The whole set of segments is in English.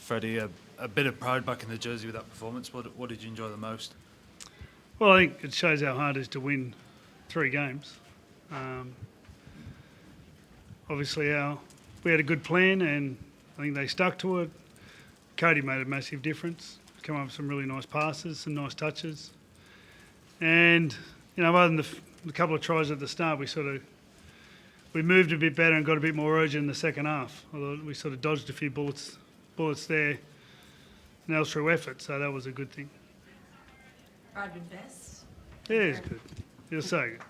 Freddie, a bit of pride back in the jersey with that performance. What did you enjoy the most? Well, I think it shows how hard it is to win 3 games. Obviously, we had a good plan and I think they stuck to it. Cody made a massive difference. Come up with some really nice passes, some nice touches. And, other than the couple of tries at the start, we moved a bit better and got a bit more urgent in the second half. Although we sort of dodged a few bullets there, and that was through effort, so that was a good thing. Bradman Best. Yeah, he's good. He'll so good.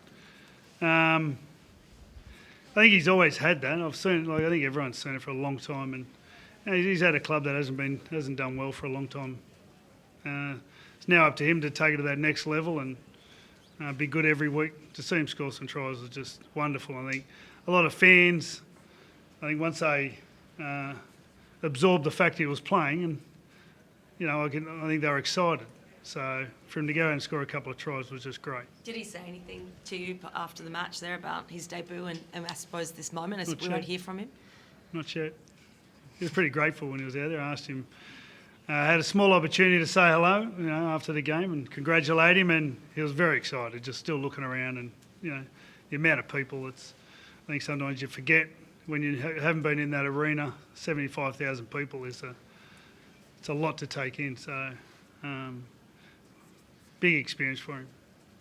I think he's always had that. I've seen it, I think everyone's seen it for a long time, and he's had a club that hasn't done well for a long time. It's now up to him to take it to that next level and be good every week. To see him score some tries is just wonderful. I think a lot of fans, once they absorbed the fact he was playing, and I think they were excited. So for him to go out and score a couple of tries was just great. Did he say anything to you after the match there about his debut and I suppose this moment as we won't hear from him? Not yet. He was pretty grateful when he was out there. I asked him, had a small opportunity to say hello, after the game and congratulate him, and he was very excited, just still looking around, and the amount of people. I think sometimes you forget when you haven't been in that arena. 75,000 people it's a lot to take in. So big experience for him.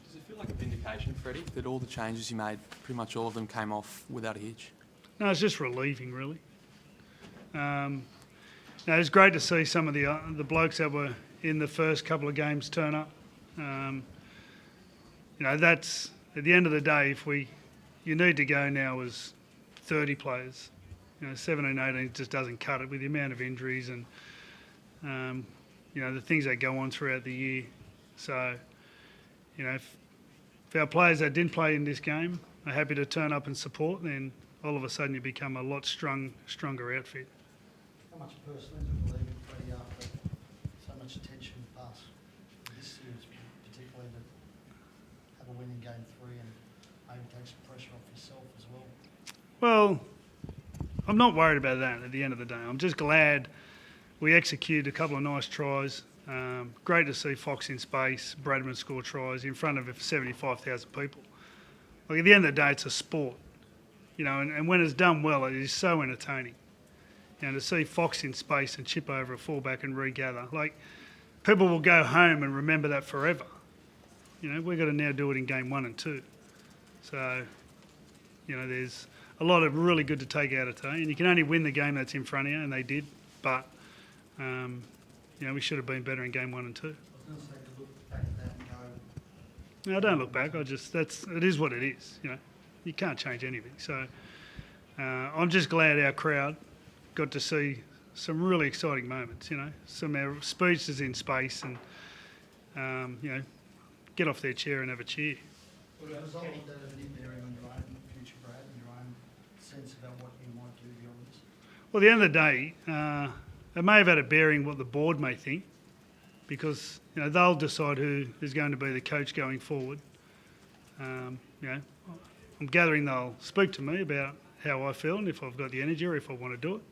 Does it feel like a vindication, Freddie, that all the changes you made, pretty much all of them came off without a hitch? No, it's just relieving, really. It was great to see some of the blokes that were in the first couple of games turn up. That's at the end of the day. You need to go now as 30 players. 17, 18 just doesn't cut it with the amount of injuries and the things that go on throughout the year. So, if our players that didn't play in this game are happy to turn up and support, then all of a sudden you become a lot stronger outfit. How much personally do you believe in Freddie after so much attention in the past? This series particularly to have a win in game 3 and maybe take some pressure off yourself as well? Well, I'm not worried about that at the end of the day. I'm just glad we executed a couple of nice tries. Great to see Fox in space, Bradman score tries in front of 75,000 people. At the end of the day, it's a sport, and when it's done well, it is so entertaining. To see Fox in space and chip over a fullback and regather, people will go home and remember that forever. We've got to now do it in game 1 and 2. So, there's a lot of really good to take out of today, and you can only win the game that's in front of you, and they did. But we should have been better in game 1 and 2. I was going to say to look back at that and go... No, don't look back. It is what it is. You can't change anything. So I'm just glad our crowd got to see some really exciting moments. Some of our speeches in space and get off their chair and have a cheer. Would a result of that have any bearing on your own future, Brad, and your own sense about what you might do beyond this? Well, at the end of the day, it may have had a bearing what the board may think, because they'll decide who is going to be the coach going forward. I'm gathering they'll speak to me about how I feel and if I've got the energy or if I want to do it.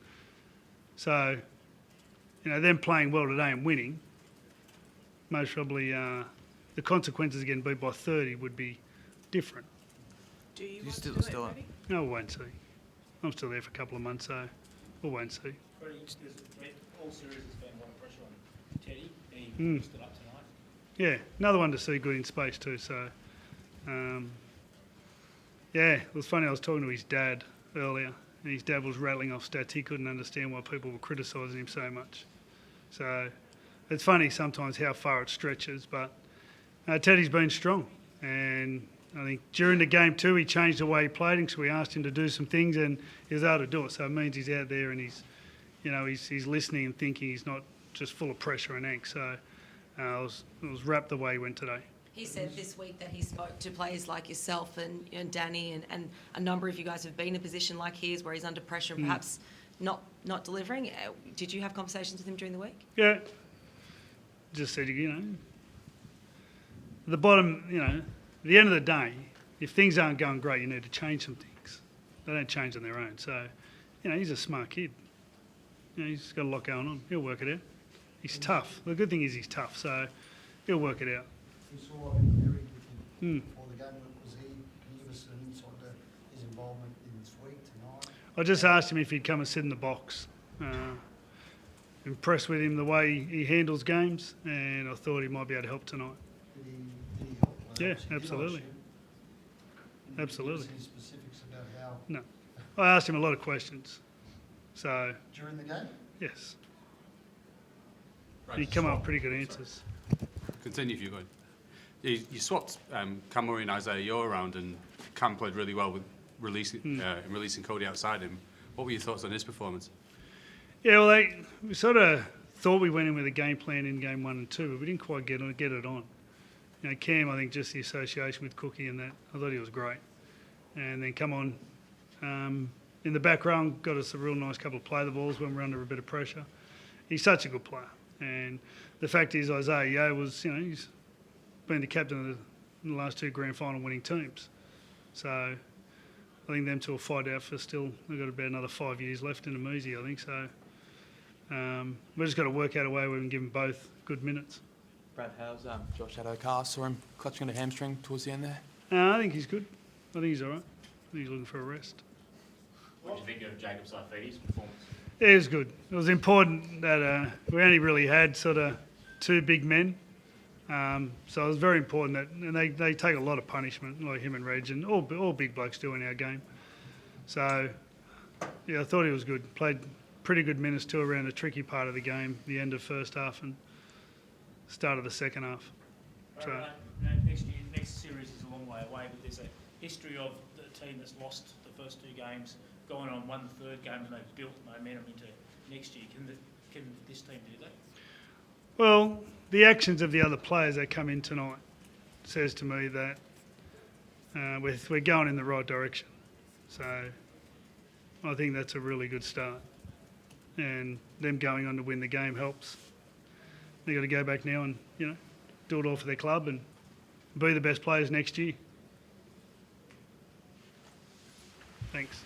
So, them playing well today and winning, most probably the consequences of getting beat by 30 would be different. Do you want still- to do still it, are. Freddie? No, we'll wait and see. I'm still there for a couple of months, so we'll wait and see. All series has been a lot of pressure on Teddy. He stood up tonight. Yeah, another one to see good in space too. So, it was funny. I was talking to his dad earlier, and his dad was rattling off stats. He couldn't understand why people were criticising him so much. So, it's funny sometimes how far it stretches. But Teddy's been strong, and I think during the game too, he changed the way he played, and so we asked him to do some things, and he was able to do it. So it means he's out there and he's listening and thinking. He's not just full of pressure and angst. So it was wrapped the way he went today. He said this week that he spoke to players like yourself and Danny and a number of you guys have been in a position like his where he's under pressure and perhaps not delivering. Did you have conversations with him during the week? Yeah. Just said, the bottom, at the end of the day, if things aren't going great, you need to change some things. They don't change on their own. So, he's a smart kid. he's got a lot going on. He'll work it out. He's tough. The good thing is he's tough, so he'll work it out. We saw a bit buried with him Mm. before the game. Can you give us an insight to his involvement in this week, tonight? I just asked him if he'd come and sit in the box. Impressed with him the way he handles games, and I thought he might be able to help tonight. Did he help? Well, Yeah, obviously he did, I absolutely. assume. Can you Absolutely. Give us any specifics about how, No. I asked him a lot of questions. So, during the game? yes. He come up with pretty good answers. Continue if you could. You swapped Cam Murray and Isaiah Yeo around, and Cam played really well with releasing Cody outside him. What were your thoughts on his performance? Yeah, well, we sort of thought we went in with a game plan in game 1 and 2, but we didn't quite get it on. You know, Cam, I think just the association with Cookie and that, I thought he was great. And then come on, in the background, got us a real nice couple of play the balls when we're under a bit of pressure. He's such a good player. And the fact is, Isaiah Yeo was, he's been the captain of the last 2 grand final winning teams. So I think them two will fight out for still, they've got about another 5 years left in the Moosey, I think. So we've just got to work out a way where we can give them both good minutes. Brad, how's Josh Adokar? Saw him clutching at a hamstring towards the end there. I think he's good. I think he's all right. I think he's looking for a rest. What do you think of Jacob Saifiti's performance? Yeah, it was good. It was important that we only really had sort of 2 big men. So it was very important that, and they take a lot of punishment, like him and Reg, and all big blokes do in our game. So, yeah, I thought he was good. Played pretty good minutes too around the tricky part of the game, the end of first half and start of the second half. So, Next series is a long way away, but there's a history of the team that's lost the first 2 games, going on, won the 3rd game, and they've built momentum into next year. Can this team do that? well, the actions of the other players that come in tonight says to me that we're going in the right direction. So I think that's a really good start. And them going on to win the game helps. They've got to go back now and, do it all for their club and be the best players next year. Thanks.